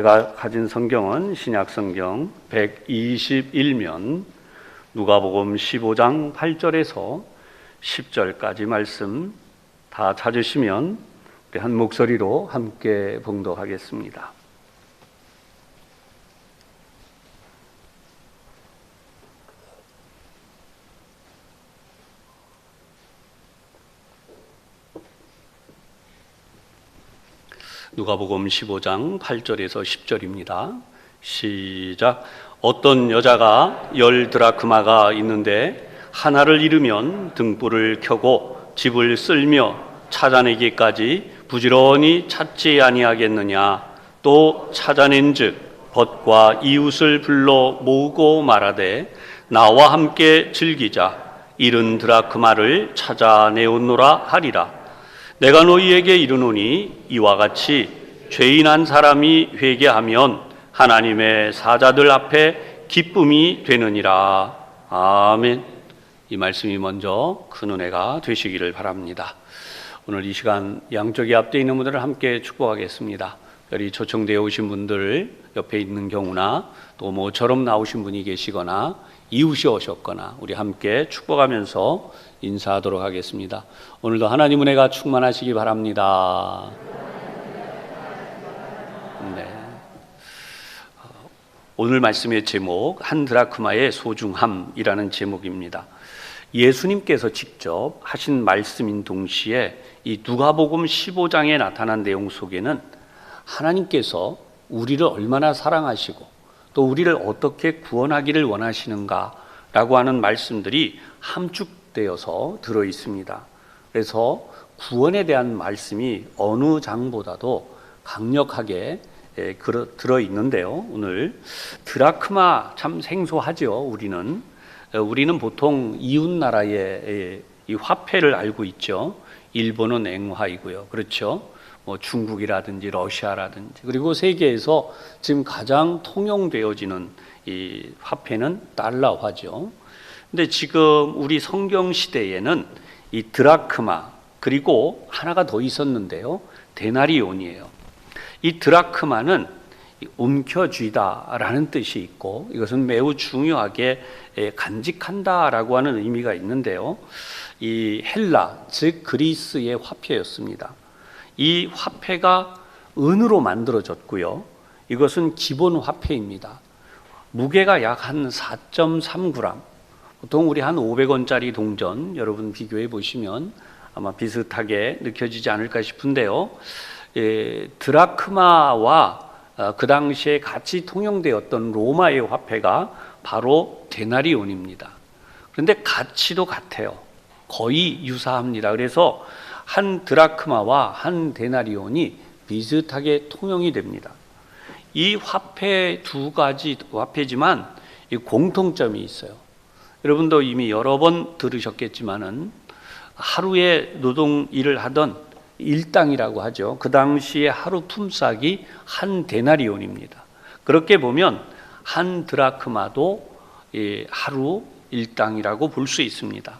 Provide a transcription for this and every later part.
제가 가진 성경은 신약성경 121면 누가복음 15장 8절에서 10절까지 말씀 다 찾으시면 한 목소리로 함께 봉독하겠습니다. 누가복음 15장 8절에서 10절입니다. 시작. 어떤 여자가 10 드라크마가 있는데 하나를 잃으면 등불을 켜고 집을 쓸며 찾아내기까지 부지런히 찾지 아니하겠느냐. 또 찾아낸즉 벗과 이웃을 불러 모으고 말하되 나와 함께 즐기자. 잃은 드라크마를 찾아내었노라 하리라. 내가 너희에게 이르노니 이와 같이 죄인한 사람이 회개하면 하나님의 사자들 앞에 기쁨이 되느니라. 아멘. 이 말씀이 먼저 큰 은혜가 되시기를 바랍니다. 오늘 이 시간 양쪽에 앞에 있는 분들을 함께 축복하겠습니다. 여기 초청되어 오신 분들 옆에 있는 경우나 또 모처럼 나오신 분이 계시거나 이웃이 오셨거나 우리 함께 축복하면서 인사하도록 하겠습니다. 오늘도 하나님 은혜가 충만하시기 바랍니다. 네. 오늘 말씀의 제목 한 드라크마의 소중함이라는 제목입니다. 예수님께서 직접 하신 말씀인 동시에 이 누가복음 15장에 나타난 내용 속에는 하나님께서 우리를 얼마나 사랑하시고 또 우리를 어떻게 구원하기를 원하시는가라고 하는 말씀들이 함축되어서 들어 있습니다. 그래서 구원에 대한 말씀이 어느 장보다도 강력하게 들어 있는데요. 오늘 드라크마 참 생소하죠. 우리는 보통 이웃 나라의 이 화폐를 알고 있죠. 일본은 앵화이고요. 그렇죠. 중국이라든지 러시아라든지 그리고 세계에서 지금 가장 통용되어지는 이 화폐는 달러화죠. 근데 지금 우리 성경 시대에는 이 드라크마 그리고 하나가 더 있었는데요. 데나리온이에요. 이 드라크마는 움켜쥐다라는 뜻이 있고 이것은 매우 중요하게 간직한다라고 하는 의미가 있는데요. 이 헬라 즉 그리스의 화폐였습니다. 이 화폐가 은으로 만들어졌고요. 이것은 기본 화폐입니다. 무게가 약 한 4.3g. 보통 우리 한 500원짜리 동전 여러분 비교해 보시면 아마 비슷하게 느껴지지 않을까 싶은데요. 드라크마와 그 당시에 같이 통용되었던 로마의 화폐가 바로 데나리온입니다. 그런데 가치도 같아요. 거의 유사합니다. 그래서 한 드라크마와 한 데나리온이 비슷하게 통용이 됩니다. 이 화폐 두 가지 화폐지만 이 공통점이 있어요. 여러분도 이미 여러 번 들으셨겠지만은 하루에 노동 일을 하던 일당이라고 하죠. 그 당시에 하루 품삯이 한 데나리온입니다. 그렇게 보면 한 드라크마도 하루 일당이라고 볼 수 있습니다.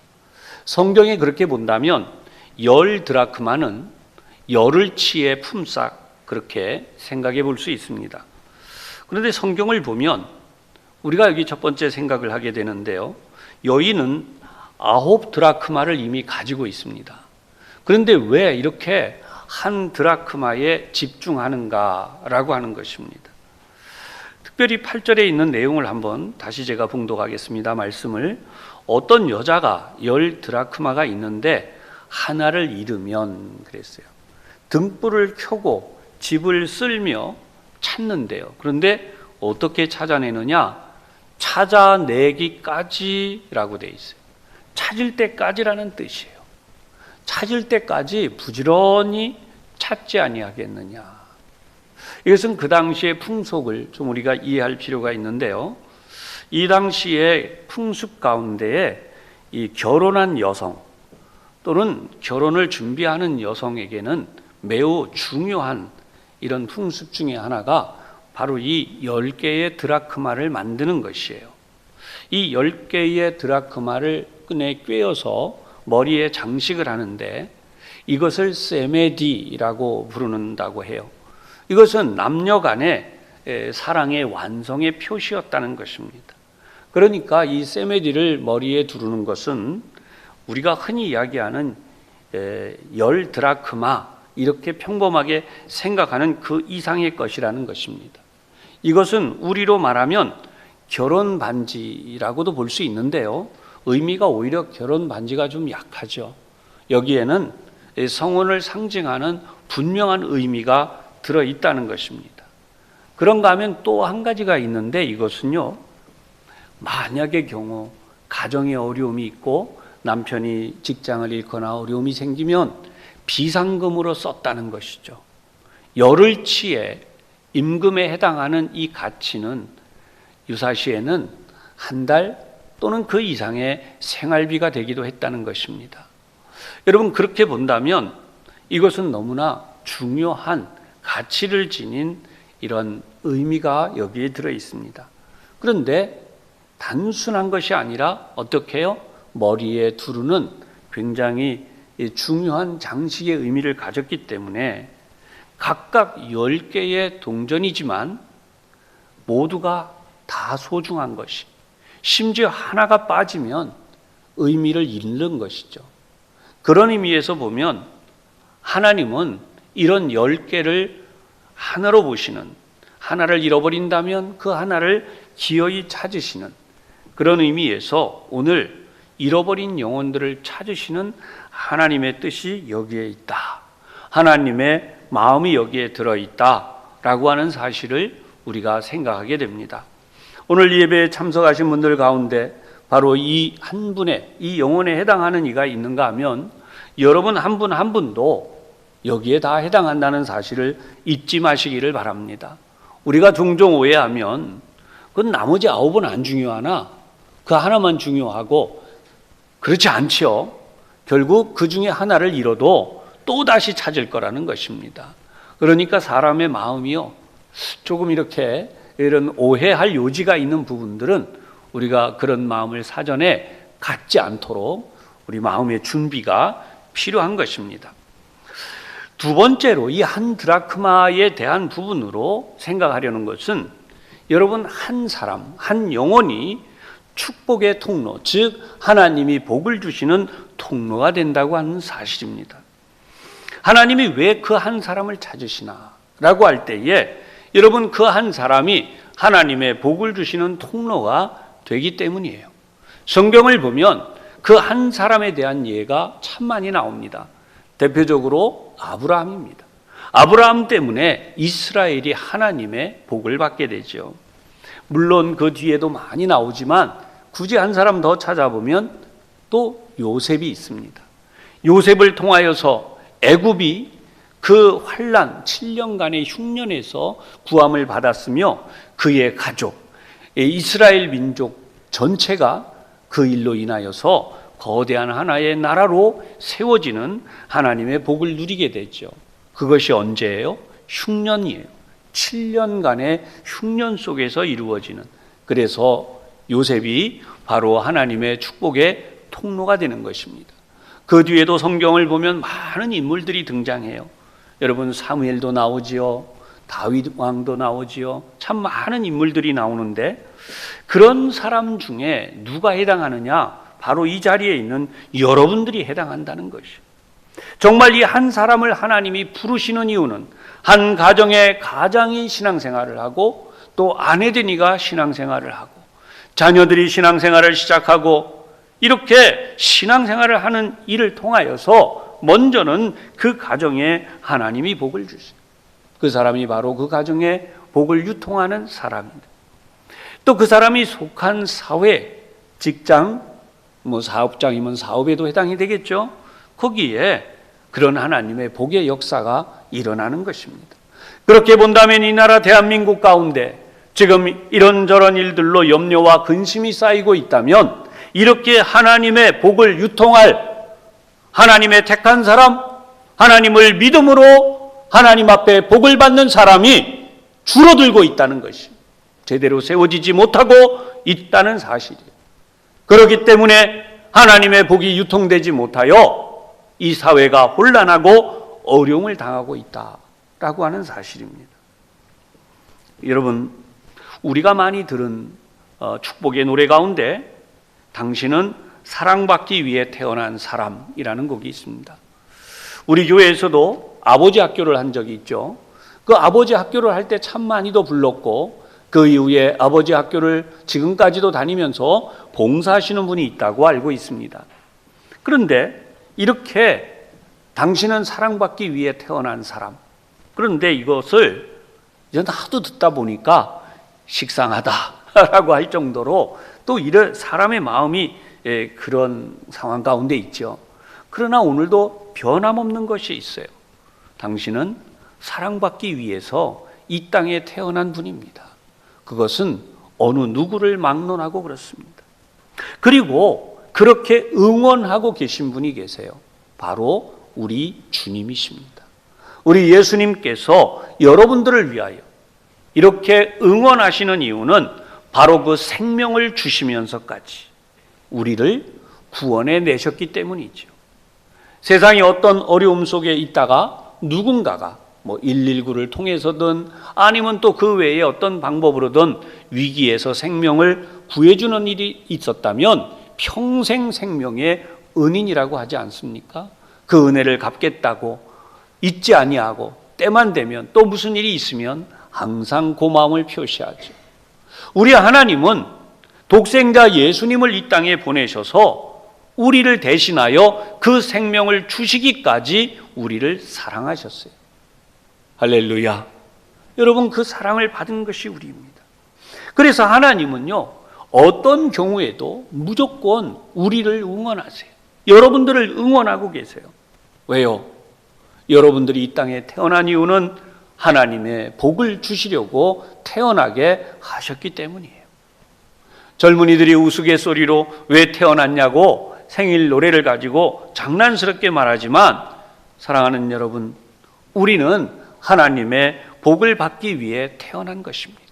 성경에 그렇게 본다면 10 드라크마는 열흘치의 품삯 그렇게 생각해 볼 수 있습니다. 그런데 성경을 보면 우리가 여기 첫 번째 생각을 하게 되는데요. 여인은 9 드라크마를 이미 가지고 있습니다. 그런데 왜 이렇게 한 드라크마에 집중하는가라고 하는 것입니다. 특별히 8절에 있는 내용을 한번 다시 제가 봉독하겠습니다. 말씀을 어떤 여자가 10 드라크마가 있는데 하나를 잃으면 그랬어요. 등불을 켜고 집을 쓸며 찾는데요. 그런데 어떻게 찾아내느냐? 찾아내기까지라고 돼 있어요. 찾을 때까지라는 뜻이에요. 찾을 때까지 부지런히 찾지 아니하겠느냐. 이것은 그 당시의 풍속을 좀 우리가 이해할 필요가 있는데요. 이 당시의 풍습 가운데에 이 결혼한 여성 또는 결혼을 준비하는 여성에게는 매우 중요한 이런 풍습 중에 하나가 바로 이 10개의 드라크마를 만드는 것이에요. 이 10개의 드라크마를 끈에 꿰어서 머리에 장식을 하는데 이것을 세메디라고 부른다고 해요. 이것은 남녀 간에 사랑의 완성의 표시였다는 것입니다. 그러니까 이 세메디를 머리에 두르는 것은 우리가 흔히 이야기하는 10드라크마 이렇게 평범하게 생각하는 그 이상의 것이라는 것입니다. 이것은 우리로 말하면 결혼 반지라고도 볼 수 있는데요, 의미가 오히려 결혼 반지가 좀 약하죠. 여기에는 성혼을 상징하는 분명한 의미가 들어있다는 것입니다. 그런가 하면 또 한 가지가 있는데, 이것은요, 만약의 경우 가정에 어려움이 있고 남편이 직장을 잃거나 어려움이 생기면 비상금으로 썼다는 것이죠. 열흘치의 임금에 해당하는 이 가치는 유사시에는 한 달 또는 그 이상의 생활비가 되기도 했다는 것입니다. 여러분, 그렇게 본다면 이것은 너무나 중요한 가치를 지닌 이런 의미가 여기에 들어 있습니다. 그런데 단순한 것이 아니라 어떻게 해요? 머리에 두르는 굉장히 중요한 장식의 의미를 가졌기 때문에 각각 10개의 동전이지만 모두가 다 소중한 것이, 심지어 하나가 빠지면 의미를 잃는 것이죠. 그런 의미에서 보면 하나님은 이런 10개를 하나로 보시는, 하나를 잃어버린다면 그 하나를 기어이 찾으시는 그런 의미에서 오늘 잃어버린 영혼들을 찾으시는 하나님의 뜻이 여기에 있다, 하나님의 마음이 여기에 들어있다라고 하는 사실을 우리가 생각하게 됩니다. 오늘 이 예배에 참석하신 분들 가운데 바로 이 한 분의, 이 영혼에 해당하는 이가 있는가 하면 여러분 한 분 한 분도 여기에 다 해당한다는 사실을 잊지 마시기를 바랍니다. 우리가 종종 오해하면 그건 나머지 9은 안 중요하나 그 하나만 중요하고, 그렇지 않지요. 결국 그 중에 하나를 잃어도 또다시 찾을 거라는 것입니다. 그러니까 사람의 마음이요, 조금 이렇게 이런 오해할 요지가 있는 부분들은 우리가 그런 마음을 사전에 갖지 않도록 우리 마음의 준비가 필요한 것입니다. 두 번째로 이 한 드라크마에 대한 부분으로 생각하려는 것은, 여러분, 한 사람, 한 영혼이 축복의 통로, 즉 하나님이 복을 주시는 통로가 된다고 하는 사실입니다. 하나님이 왜 그 한 사람을 찾으시나 라고 할 때에 여러분, 그 한 사람이 하나님의 복을 주시는 통로가 되기 때문이에요. 성경을 보면 그 한 사람에 대한 예가 참 많이 나옵니다. 대표적으로 아브라함입니다. 아브라함 때문에 이스라엘이 하나님의 복을 받게 되죠. 물론 그 뒤에도 많이 나오지만 굳이 한 사람 더 찾아보면 또 요셉이 있습니다. 요셉을 통하여서 애굽이 그 환난 7년간의 흉년에서 구함을 받았으며 그의 가족, 이스라엘 민족 전체가 그 일로 인하여서 거대한 하나의 나라로 세워지는 하나님의 복을 누리게 되죠. 그것이 언제예요? 흉년이에요. 7년간의 흉년 속에서 이루어지는, 그래서 요셉이 바로 하나님의 축복의 통로가 되는 것입니다. 그 뒤에도 성경을 보면 많은 인물들이 등장해요. 여러분, 사무엘도 나오지요, 다윗 왕도 나오지요. 참 많은 인물들이 나오는데 그런 사람 중에 누가 해당하느냐? 바로 이 자리에 있는 여러분들이 해당한다는 것이요. 정말 이 한 사람을 하나님이 부르시는 이유는 한 가정의 가장이 신앙생활을 하고 또 아내된 이가 신앙생활을 하고 자녀들이 신앙생활을 시작하고 이렇게 신앙생활을 하는 일을 통하여서 먼저는 그 가정에 하나님이 복을 주세요. 그 사람이 바로 그 가정에 복을 유통하는 사람입니다. 또 그 사람이 속한 사회, 직장, 사업장이면 사업에도 해당이 되겠죠. 거기에 그런 하나님의 복의 역사가 일어나는 것입니다. 그렇게 본다면 이 나라 대한민국 가운데 지금 이런저런 일들로 염려와 근심이 쌓이고 있다면 이렇게 하나님의 복을 유통할 하나님의 택한 사람, 하나님을 믿음으로 하나님 앞에 복을 받는 사람이 줄어들고 있다는 것이 제대로 세워지지 못하고 있다는 사실이에요. 그렇기 때문에 하나님의 복이 유통되지 못하여 이 사회가 혼란하고 어려움을 당하고 있다라고 하는 사실입니다. 여러분, 우리가 많이 들은 축복의 노래 가운데 당신은 사랑받기 위해 태어난 사람이라는 곡이 있습니다. 우리 교회에서도 아버지 학교를 한 적이 있죠. 그 아버지 학교를 할 때 참 많이도 불렀고, 그 이후에 아버지 학교를 지금까지도 다니면서 봉사하시는 분이 있다고 알고 있습니다. 그런데 이렇게 당신은 사랑받기 위해 태어난 사람, 그런데 이것을 이제 하도 듣다 보니까 식상하다라고 할 정도로 또 이런 사람의 마음이 그런 상황 가운데 있죠. 그러나 오늘도 변함없는 것이 있어요. 당신은 사랑받기 위해서 이 땅에 태어난 분입니다. 그것은 어느 누구를 막론하고 그렇습니다. 그리고 그렇게 응원하고 계신 분이 계세요. 바로 우리 주님이십니다. 우리 예수님께서 여러분들을 위하여 이렇게 응원하시는 이유는 바로 그 생명을 주시면서까지 우리를 구원해 내셨기 때문이죠. 세상에 어떤 어려움 속에 있다가 누군가가 119를 통해서든 아니면 또 그 외에 어떤 방법으로든 위기에서 생명을 구해주는 일이 있었다면 평생 생명의 은인이라고 하지 않습니까? 그 은혜를 갚겠다고 잊지 아니하고 때만 되면 또 무슨 일이 있으면 항상 고마움을 표시하죠. 우리 하나님은 독생자 예수님을 이 땅에 보내셔서 우리를 대신하여 그 생명을 주시기까지 우리를 사랑하셨어요. 할렐루야. 여러분, 그 사랑을 받은 것이 우리입니다. 그래서 하나님은요, 어떤 경우에도 무조건 우리를 응원하세요. 여러분들을 응원하고 계세요. 왜요? 여러분들이 이 땅에 태어난 이유는 하나님의 복을 주시려고 태어나게 하셨기 때문이에요. 젊은이들이 우스갯소리로 왜 태어났냐고 생일 노래를 가지고 장난스럽게 말하지만, 사랑하는 여러분, 우리는 하나님의 복을 받기 위해 태어난 것입니다.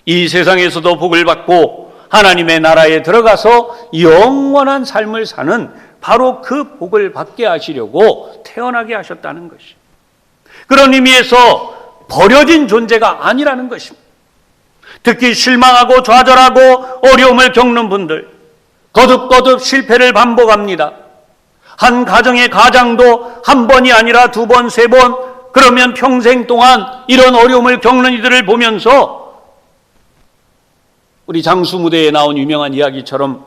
이 세상에서도 복을 받고 하나님의 나라에 들어가서 영원한 삶을 사는 바로 그 복을 받게 하시려고 태어나게 하셨다는 것입니다. 그런 의미에서 버려진 존재가 아니라는 것입니다. 특히 실망하고 좌절하고 어려움을 겪는 분들, 거듭거듭 실패를 반복합니다. 한 가정의 가장도 한 번이 아니라 두 번, 세 번, 그러면 평생 동안 이런 어려움을 겪는 이들을 보면서 우리 장수무대에 나온 유명한 이야기처럼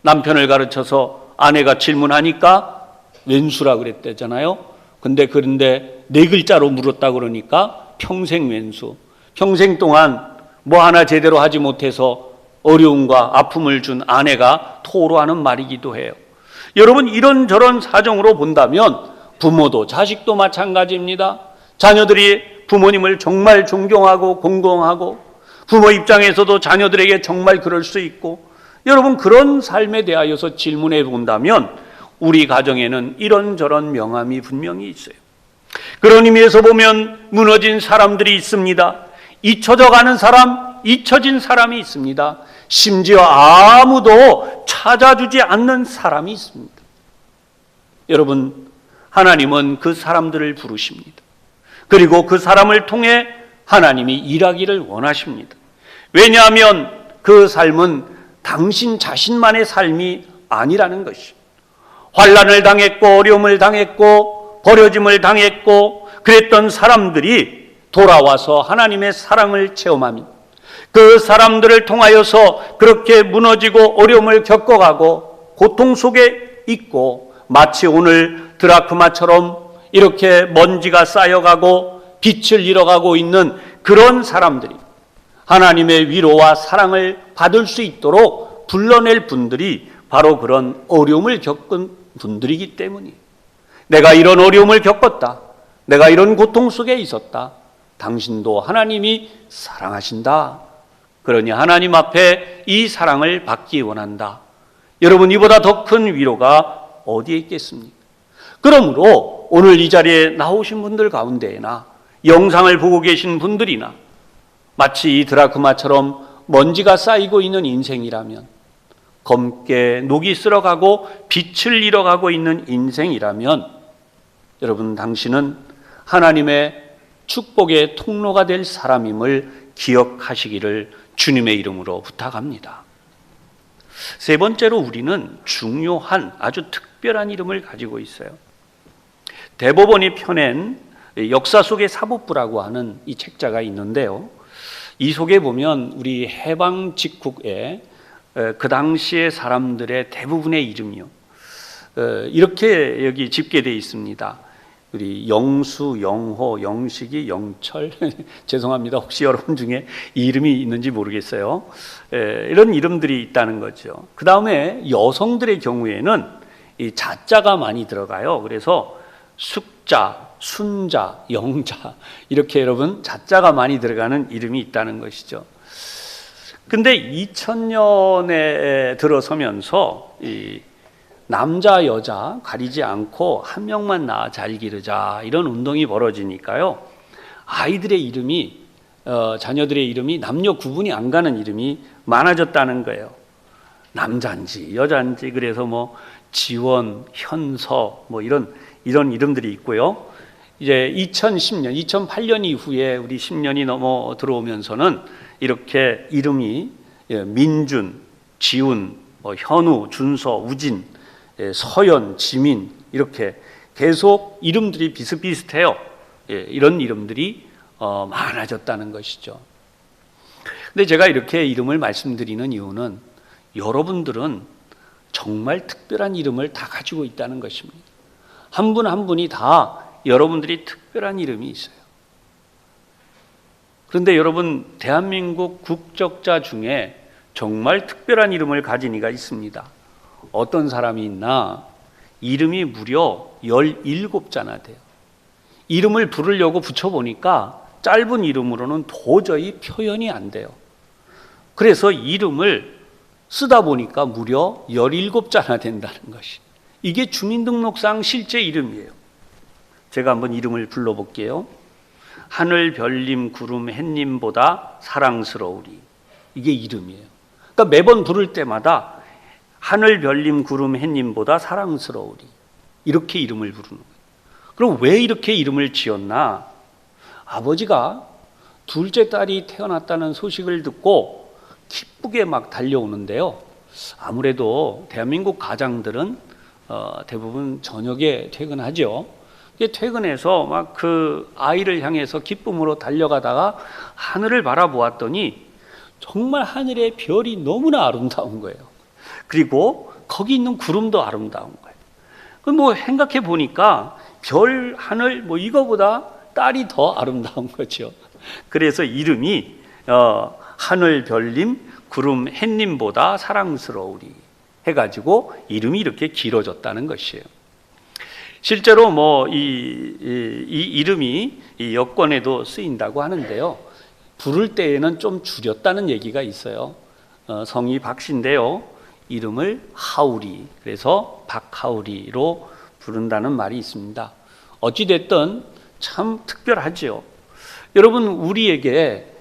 남편을 가르쳐서 아내가 질문하니까 왼수라 그랬대잖아요. 그런데 네 글자로 물었다 그러니까 평생 왼수. 평생 동안 뭐 하나 제대로 하지 못해서 어려움과 아픔을 준 아내가 토로하는 말이기도 해요. 여러분, 이런저런 사정으로 본다면 부모도 자식도 마찬가지입니다. 자녀들이 부모님을 정말 존경하고 공경하고 부모 입장에서도 자녀들에게 정말 그럴 수 있고, 여러분, 그런 삶에 대하여서 질문해 본다면 우리 가정에는 이런저런 명암이 분명히 있어요. 그런 의미에서 보면 무너진 사람들이 있습니다. 잊혀져 가는 사람, 잊혀진 사람이 있습니다. 심지어 아무도 찾아주지 않는 사람이 있습니다. 여러분, 하나님은 그 사람들을 부르십니다. 그리고 그 사람을 통해 하나님이 일하기를 원하십니다. 왜냐하면 그 삶은 당신 자신만의 삶이 아니라는 것입니다. 환난을 당했고 어려움을 당했고 버려짐을 당했고 그랬던 사람들이 돌아와서 하나님의 사랑을 체험하면 그 사람들을 통하여서 그렇게 무너지고 어려움을 겪어가고 고통 속에 있고, 마치 오늘 드라크마처럼 이렇게 먼지가 쌓여가고 빛을 잃어가고 있는 그런 사람들이 하나님의 위로와 사랑을 받을 수 있도록 불러낼 분들이 바로 그런 어려움을 겪은 분들이기 때문이에요. 내가 이런 어려움을 겪었다. 내가 이런 고통 속에 있었다. 당신도 하나님이 사랑하신다. 그러니 하나님 앞에 이 사랑을 받기 원한다. 여러분, 이보다 더 큰 위로가 어디에 있겠습니까? 그러므로 오늘 이 자리에 나오신 분들 가운데에나 영상을 보고 계신 분들이나 마치 이 드라크마처럼 먼지가 쌓이고 있는 인생이라면, 검게 녹이 쓸어가고 빛을 잃어가고 있는 인생이라면, 여러분, 당신은 하나님의 축복의 통로가 될 사람임을 기억하시기를 주님의 이름으로 부탁합니다. 세 번째로 우리는 중요한 아주 특별한 이름을 가지고 있어요. 대법원이 펴낸 역사 속의 사법부라고 하는 이 책자가 있는데요. 이 속에 보면 우리 해방 직후에 그 당시의 사람들의 대부분의 이름이요, 이렇게 여기 집계되어 있습니다. 우리 영수, 영호, 영식이, 영철 죄송합니다. 혹시 여러분 중에 이 이름이 있는지 모르겠어요. 이런 이름들이 있다는 거죠. 그 다음에 여성들의 경우에는 이 자자가 많이 들어가요. 그래서 숙자, 순자, 영자, 이렇게 여러분 자자가 많이 들어가는 이름이 있다는 것이죠. 근데 2000년에 들어서면서 이 남자 여자 가리지 않고 한 명만 낳아 잘 기르자, 이런 운동이 벌어지니까요, 아이들의 이름이 자녀들의 이름이 남녀 구분이 안 가는 이름이 많아졌다는 거예요. 남자인지 여자인지. 그래서 뭐 지원, 현서 뭐 이런 이름들이 있고요. 이제 2010년, 2008년 이후에 우리 10년이 넘어 들어오면서는 이렇게 이름이 민준, 지훈, 현우, 준서, 우진, 서연, 지민, 이렇게 계속 이름들이 비슷비슷해요. 이런 이름들이 많아졌다는 것이죠. 근데 제가 이렇게 이름을 말씀드리는 이유는 여러분들은 정말 특별한 이름을 다 가지고 있다는 것입니다. 한 분 한 분이 다 여러분들이 특별한 이름이 있어요. 그런데 여러분, 대한민국 국적자 중에 정말 특별한 이름을 가진 이가 있습니다. 어떤 사람이 있나? 이름이 무려 17자나 돼요. 이름을 부르려고 붙여보니까 짧은 이름으로는 도저히 표현이 안 돼요. 그래서 이름을 쓰다 보니까 무려 17자나 된다는 것이, 이게 주민등록상 실제 이름이에요. 제가 한번 이름을 불러볼게요. 하늘, 별님, 구름, 햇님보다 사랑스러우리. 이게 이름이에요. 그러니까 매번 부를 때마다 하늘, 별님, 구름, 햇님보다 사랑스러우리, 이렇게 이름을 부르는 거예요. 그럼 왜 이렇게 이름을 지었나? 아버지가 둘째 딸이 태어났다는 소식을 듣고 기쁘게 막 달려오는데요. 아무래도 대한민국 가장들은 대부분 저녁에 퇴근하죠. 퇴근해서 막 그 아이를 향해서 기쁨으로 달려가다가 하늘을 바라보았더니 정말 하늘의 별이 너무나 아름다운 거예요. 그리고 거기 있는 구름도 아름다운 거예요. 그럼 뭐 생각해 보니까 별, 하늘, 뭐 이거보다 딸이 더 아름다운 거죠. 그래서 이름이 하늘, 별님, 구름, 햇님보다 사랑스러우리 해가지고 이름이 이렇게 길어졌다는 것이에요. 실제로 뭐 이 이름이 이 여권에도 쓰인다고 하는데요. 부를 때에는 좀 줄였다는 얘기가 있어요. 성이 박씨인데요. 이름을 하우리, 그래서 박하우리로 부른다는 말이 있습니다. 어찌됐든 참 특별하죠. 여러분, 우리에게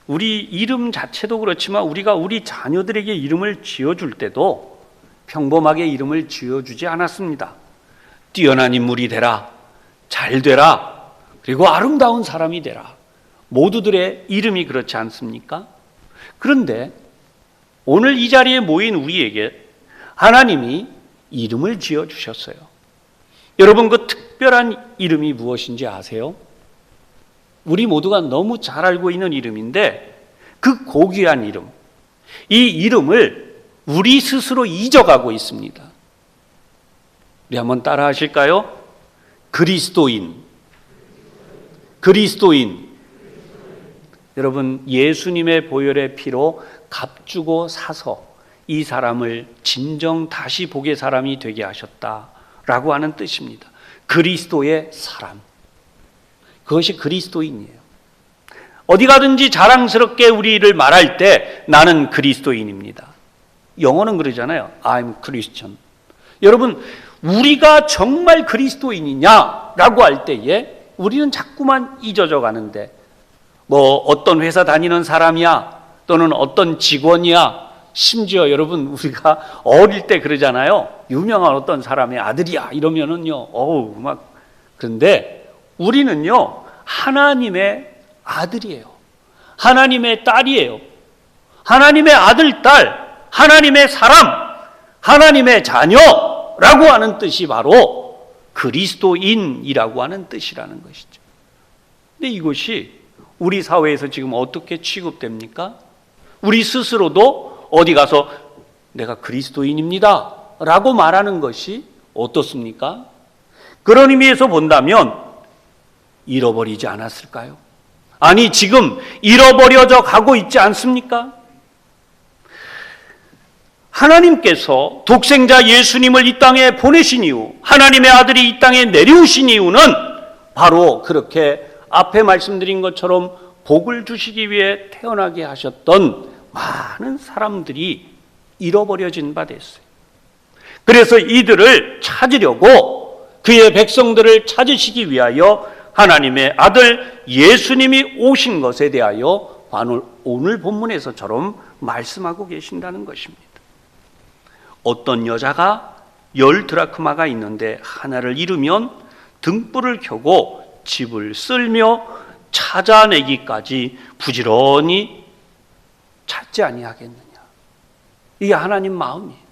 우리 이름 자체도 그렇지만 우리가 우리 자녀들에게 이름을 지어줄 때도 평범하게 이름을 지어주지 않았습니다. 뛰어난 인물이 되라, 잘 되라, 그리고 아름다운 사람이 되라. 모두들의 이름이 그렇지 않습니까? 그런데 오늘 이 자리에 모인 우리에게 하나님이 이름을 지어주셨어요. 여러분, 그 특별한 이름이 무엇인지 아세요? 우리 모두가 너무 잘 알고 있는 이름인데 그 고귀한 이름, 이 이름을 우리 스스로 잊어가고 있습니다. 우리 한번 따라 하실까요? 그리스도인. 그리스도인. 여러분, 예수님의 보혈의 피로 값주고 사서 이 사람을 진정 다시 복의 사람이 되게 하셨다라고 하는 뜻입니다. 그리스도의 사람. 그것이 그리스도인이에요. 어디 가든지 자랑스럽게 우리를 말할 때 나는 그리스도인입니다. 영어는 그러잖아요. I'm Christian. 여러분, 우리가 정말 그리스도인이냐라고 할 때에 우리는 자꾸만 잊어져 가는데, 뭐 어떤 회사 다니는 사람이야, 또는 어떤 직원이야, 심지어 여러분 우리가 어릴 때 그러잖아요. 유명한 어떤 사람의 아들이야 이러면은요, 어우 막. 그런데 우리는요 하나님의 아들이에요. 하나님의 딸이에요. 하나님의 아들, 딸, 하나님의 사람, 하나님의 자녀라고 하는 뜻이 바로 그리스도인이라고 하는 뜻이라는 것이죠. 근데 이것이 우리 사회에서 지금 어떻게 취급됩니까? 우리 스스로도 어디 가서 내가 그리스도인입니다 라고 말하는 것이 어떻습니까? 그런 의미에서 본다면 잃어버리지 않았을까요? 아니, 지금 잃어버려져 가고 있지 않습니까? 하나님께서 독생자 예수님을 이 땅에 보내신 이유, 하나님의 아들이 이 땅에 내려오신 이유는 바로 그렇게 앞에 말씀드린 것처럼 복을 주시기 위해 태어나게 하셨던 많은 사람들이 잃어버려진 바 됐어요. 그래서 이들을 찾으려고 그의 백성들을 찾으시기 위하여 하나님의 아들 예수님이 오신 것에 대하여 오늘 본문에서처럼 말씀하고 계신다는 것입니다. 어떤 여자가 10드라크마가 있는데 하나를 잃으면 등불을 켜고 집을 쓸며 찾아내기까지 부지런히 찾지 아니하겠느냐. 이게 하나님 마음이에요.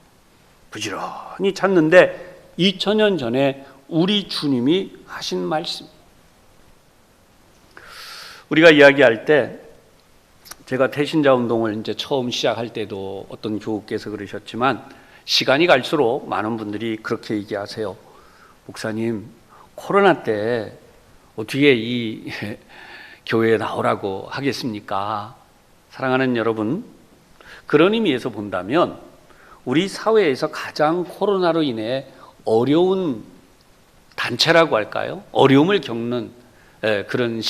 부지런히 찾는데 2000년 전에 우리 주님이 하신 말씀. 우리가 이야기할 때 제가 태신자 운동을 이제 처음 시작할 때도 어떤 교우께서 그러셨지만 시간이 갈수록 많은 분들이 그렇게 얘기하세요. 목사님, 코로나 때 어떻게 이 교회에 나오라고 하겠습니까? 사랑하는 여러분, 그런 의미에서 본다면 우리 사회에서 가장 코로나로 인해 어려운 단체라고 할까요? 어려움을 겪는 그런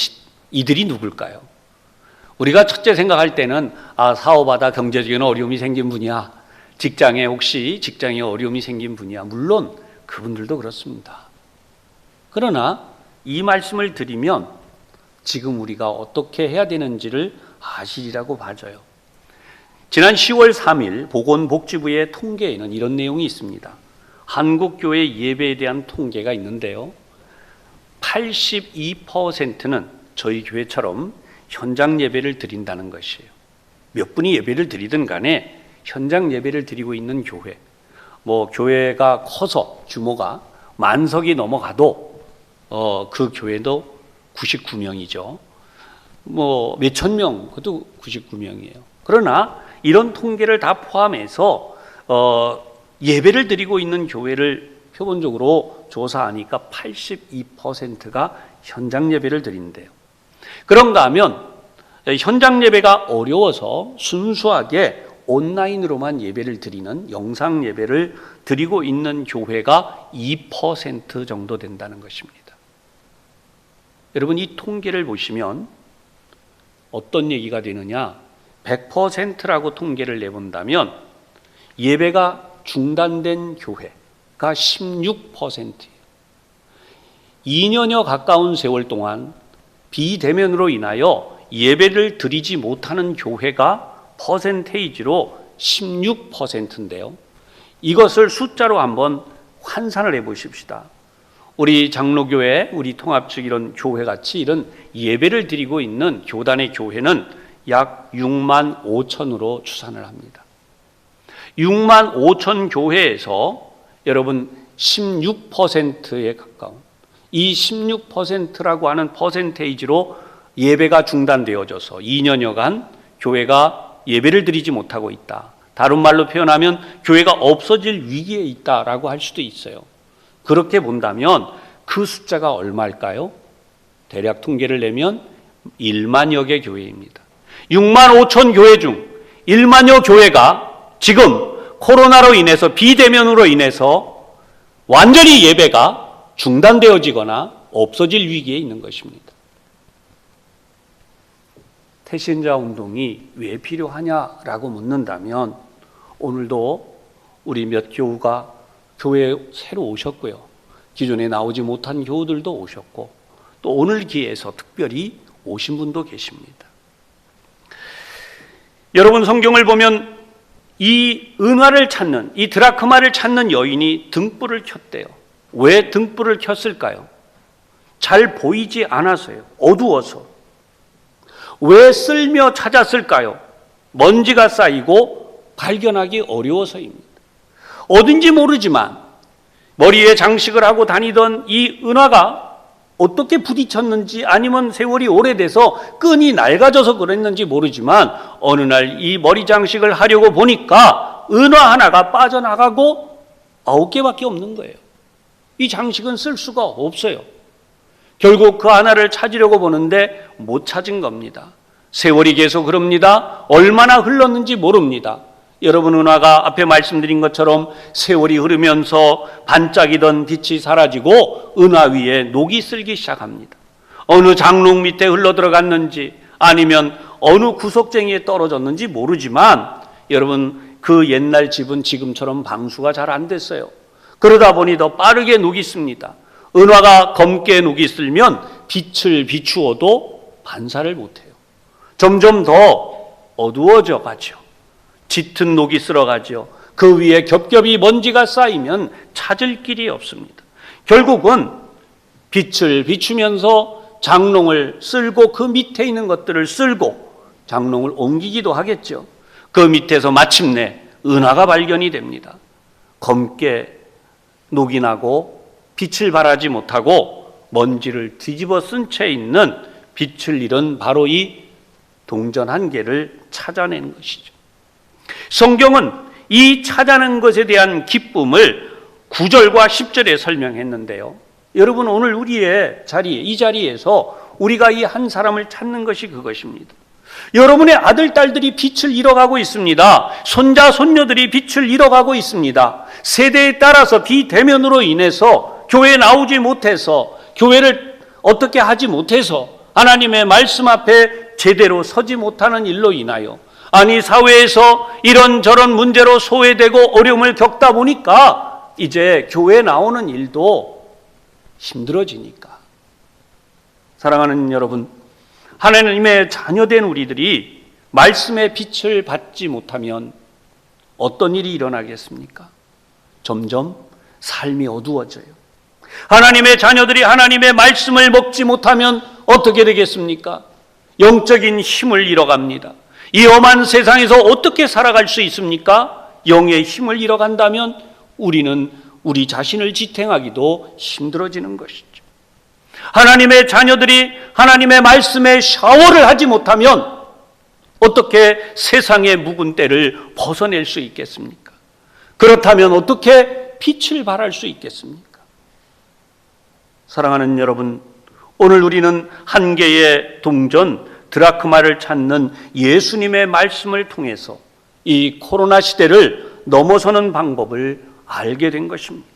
이들이 누굴까요? 우리가 첫째 생각할 때는 사업하다 경제적인 어려움이 생긴 분이야. 직장에 어려움이 생긴 분이야. 물론 그분들도 그렇습니다. 그러나 이 말씀을 드리면 지금 우리가 어떻게 해야 되는지를 아시리라고 봐져요. 지난 10월 3일 보건복지부의 통계에는 이런 내용이 있습니다. 한국교회 예배에 대한 통계가 있는데요. 82%는 저희 교회처럼 현장 예배를 드린다는 것이에요. 몇 분이 예배를 드리든 간에 현장 예배를 드리고 있는 교회, 교회가 커서 규모가 만석이 넘어가도 그 교회도 99명이죠. 몇천 명, 그것도 99명이에요. 그러나 이런 통계를 다 포함해서 예배를 드리고 있는 교회를 표본적으로 조사하니까 82%가 현장 예배를 드린대요. 그런가 하면 현장 예배가 어려워서 순수하게 온라인으로만 예배를 드리는 영상 예배를 드리고 있는 교회가 2% 정도 된다는 것입니다. 여러분, 이 통계를 보시면 어떤 얘기가 되느냐? 100%라고 통계를 내본다면 예배가 중단된 교회가 16%예요. 2년여 가까운 세월 동안 비대면으로 인하여 예배를 드리지 못하는 교회가 퍼센테이지로 16%인데요. 이것을 숫자로 한번 환산을 해 보십시다. 우리 장로교회, 우리 통합측 이런 교회같이 이런 예배를 드리고 있는 교단의 교회는 약 6만 5천으로 추산을 합니다. 6만 5천 교회에서 여러분 16%에 가까운 이 16%라고 하는 퍼센테이지로 예배가 중단되어져서 2년여간 교회가 예배를 드리지 못하고 있다. 다른 말로 표현하면 교회가 없어질 위기에 있다라고 할 수도 있어요. 그렇게 본다면 그 숫자가 얼마일까요? 대략 통계를 내면 1만여 개 교회입니다. 6만 5천 교회 중 1만여 교회가 지금 코로나로 인해서 비대면으로 인해서 완전히 예배가 중단되어지거나 없어질 위기에 있는 것입니다. 태신자 운동이 왜 필요하냐라고 묻는다면 오늘도 우리 몇 교우가 교회에 새로 오셨고요. 기존에 나오지 못한 교우들도 오셨고 또 오늘 기회에서 특별히 오신 분도 계십니다. 여러분, 성경을 보면 이 은화를 찾는, 이 드라크마를 찾는 여인이 등불을 켰대요. 왜 등불을 켰을까요? 잘 보이지 않아서요. 어두워서. 왜 쓸며 찾았을까요? 먼지가 쌓이고 발견하기 어려워서입니다. 어딘지 모르지만 머리에 장식을 하고 다니던 이 은화가 어떻게 부딪혔는지 아니면 세월이 오래돼서 끈이 낡아져서 그랬는지 모르지만 어느 날 이 머리 장식을 하려고 보니까 은화 하나가 빠져나가고 9개밖에 없는 거예요. 이 장식은 쓸 수가 없어요. 결국 그 하나를 찾으려고 보는데 못 찾은 겁니다. 세월이 계속 흐릅니다. 얼마나 흘렀는지 모릅니다. 여러분, 은화가 앞에 말씀드린 것처럼 세월이 흐르면서 반짝이던 빛이 사라지고 은화 위에 녹이 쓸기 시작합니다. 어느 장롱 밑에 흘러 들어갔는지 아니면 어느 구석쟁이에 떨어졌는지 모르지만 여러분, 그 옛날 집은 지금처럼 방수가 잘 안 됐어요. 그러다 보니 더 빠르게 녹이 씁니다. 은화가 검게 녹이 쓸면 빛을 비추어도 반사를 못해요. 점점 더 어두워져 가죠. 짙은 녹이 쓸어가죠. 그 위에 겹겹이 먼지가 쌓이면 찾을 길이 없습니다. 결국은 빛을 비추면서 장롱을 쓸고 그 밑에 있는 것들을 쓸고 장롱을 옮기기도 하겠죠. 그 밑에서 마침내 은화가 발견이 됩니다. 검게 녹이 나고 빛을 발하지 못하고 먼지를 뒤집어 쓴 채 있는 빛을 잃은 바로 이 동전 한 개를 찾아낸 것이죠. 성경은 이 찾아낸 것에 대한 기쁨을 9절과 10절에 설명했는데요. 여러분, 오늘 우리의 자리에, 이 자리에서 우리가 이 한 사람을 찾는 것이 그것입니다. 여러분의 아들, 딸들이 빛을 잃어가고 있습니다. 손자, 손녀들이 빛을 잃어가고 있습니다. 세대에 따라서 비대면으로 인해서 교회에 나오지 못해서, 교회를 어떻게 하지 못해서 하나님의 말씀 앞에 제대로 서지 못하는 일로 인하여, 아니 사회에서 이런저런 문제로 소외되고 어려움을 겪다 보니까 이제 교회에 나오는 일도 힘들어지니까. 사랑하는 여러분, 하나님의 자녀된 우리들이 말씀의 빛을 받지 못하면 어떤 일이 일어나겠습니까? 점점 삶이 어두워져요. 하나님의 자녀들이 하나님의 말씀을 먹지 못하면 어떻게 되겠습니까? 영적인 힘을 잃어갑니다. 이 험한 세상에서 어떻게 살아갈 수 있습니까? 영의 힘을 잃어간다면 우리는 우리 자신을 지탱하기도 힘들어지는 것이죠. 하나님의 자녀들이 하나님의 말씀에 샤워를 하지 못하면 어떻게 세상의 묵은 때를 벗어낼 수 있겠습니까? 그렇다면 어떻게 빛을 발할 수 있겠습니까? 사랑하는 여러분, 오늘 우리는 한 개의 동전 드라크마를 찾는 예수님의 말씀을 통해서 이 코로나 시대를 넘어서는 방법을 알게 된 것입니다.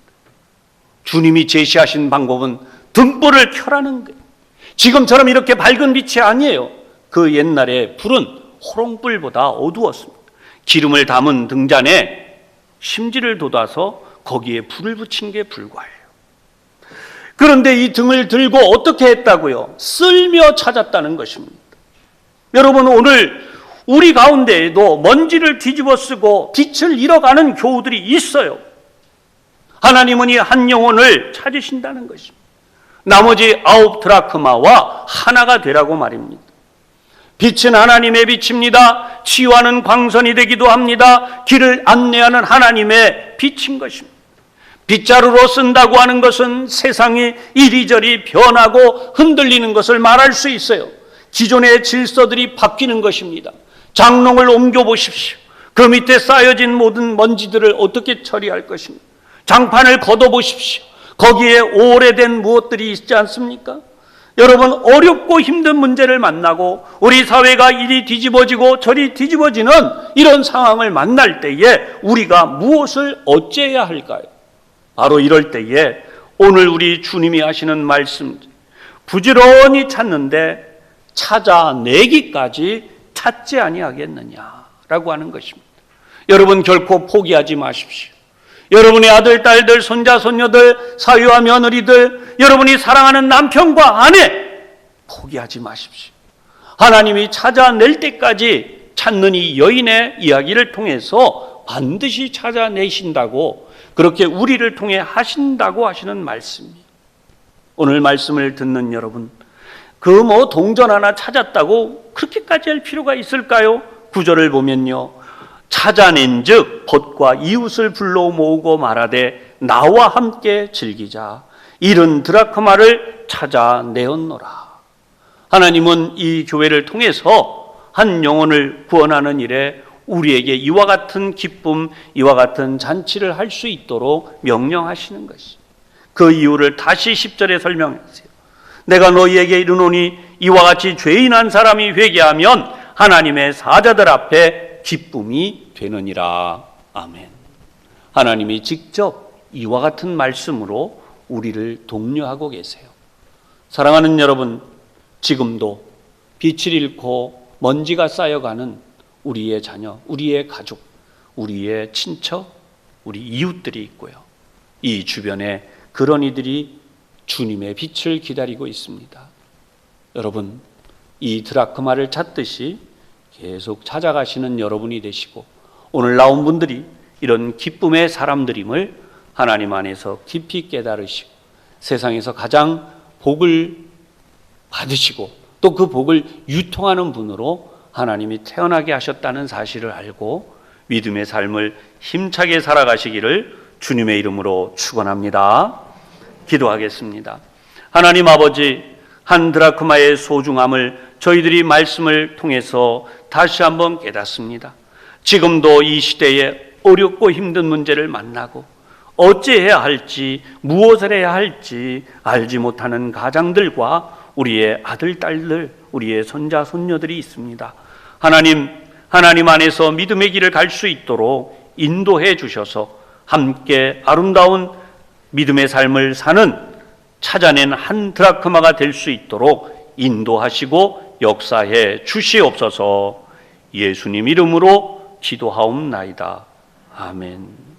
주님이 제시하신 방법은 등불을 켜라는 거예요. 지금처럼 이렇게 밝은 빛이 아니에요. 그 옛날에 불은 호롱불보다 어두웠습니다. 기름을 담은 등잔에 심지를 돋아서 거기에 불을 붙인 게 불과해요. 그런데 이 등을 들고 어떻게 했다고요? 쓸며 찾았다는 것입니다. 여러분, 오늘 우리 가운데에도 먼지를 뒤집어 쓰고 빛을 잃어가는 교우들이 있어요. 하나님은 이 한 영혼을 찾으신다는 것입니다. 나머지 9 드라크마와 하나가 되라고 말입니다. 빛은 하나님의 빛입니다. 치유하는 광선이 되기도 합니다. 길을 안내하는 하나님의 빛인 것입니다. 빗자루로 쓴다고 하는 것은 세상이 이리저리 변하고 흔들리는 것을 말할 수 있어요. 기존의 질서들이 바뀌는 것입니다. 장롱을 옮겨보십시오. 그 밑에 쌓여진 모든 먼지들을 어떻게 처리할 것입니까? 장판을 걷어보십시오. 거기에 오래된 무엇들이 있지 않습니까? 여러분, 어렵고 힘든 문제를 만나고 우리 사회가 이리 뒤집어지고 저리 뒤집어지는 이런 상황을 만날 때에 우리가 무엇을 어찌해야 할까요? 바로 이럴 때에 오늘 우리 주님이 하시는 말씀, 부지런히 찾는데 찾아내기까지 찾지 아니하겠느냐라고 하는 것입니다. 여러분, 결코 포기하지 마십시오. 여러분의 아들, 딸들, 손자, 손녀들, 사위와 며느리들, 여러분이 사랑하는 남편과 아내, 포기하지 마십시오. 하나님이 찾아낼 때까지 찾는 이 여인의 이야기를 통해서 반드시 찾아내신다고, 그렇게 우리를 통해 하신다고 하시는 말씀이에요. 오늘 말씀을 듣는 여러분, 그 동전 하나 찾았다고 그렇게까지 할 필요가 있을까요? 9절을 보면요, 찾아낸즉 벗과 이웃을 불러 모으고 말하되 나와 함께 즐기자. 잃은 드라크마를 찾아내었노라. 하나님은 이 교회를 통해서 한 영혼을 구원하는 일에 우리에게 이와 같은 기쁨, 이와 같은 잔치를 할 수 있도록 명령하시는 것이. 그 이유를 다시 10절에 설명하세요. 내가 너희에게 이르노니 이와 같이 죄인한 사람이 회개하면 하나님의 사자들 앞에 기쁨이 되느니라. 아멘. 하나님이 직접 이와 같은 말씀으로 우리를 독려하고 계세요. 사랑하는 여러분, 지금도 빛을 잃고 먼지가 쌓여가는 우리의 자녀, 우리의 가족, 우리의 친척, 우리 이웃들이 있고요. 이 주변에 그런 이들이 주님의 빛을 기다리고 있습니다. 여러분, 이 드라크마를 찾듯이 계속 찾아가시는 여러분이 되시고, 오늘 나온 분들이 이런 기쁨의 사람들임을 하나님 안에서 깊이 깨달으시고 세상에서 가장 복을 받으시고 또 그 복을 유통하는 분으로 하나님이 태어나게 하셨다는 사실을 알고 믿음의 삶을 힘차게 살아가시기를 주님의 이름으로 축원합니다. 기도하겠습니다. 하나님 아버지, 한 드라크마의 소중함을 저희들이 말씀을 통해서 다시 한번 깨닫습니다. 지금도 이 시대에 어렵고 힘든 문제를 만나고 어찌해야 할지, 무엇을 해야 할지 알지 못하는 가장들과 우리의 아들, 딸들, 우리의 손자, 손녀들이 있습니다. 하나님 안에서 믿음의 길을 갈 수 있도록 인도해 주셔서 함께 아름다운 믿음의 삶을 사는 찾아낸 한 드라크마가 될 수 있도록 인도하시고 역사해 주시옵소서. 예수님 이름으로 기도하옵나이다. 아멘.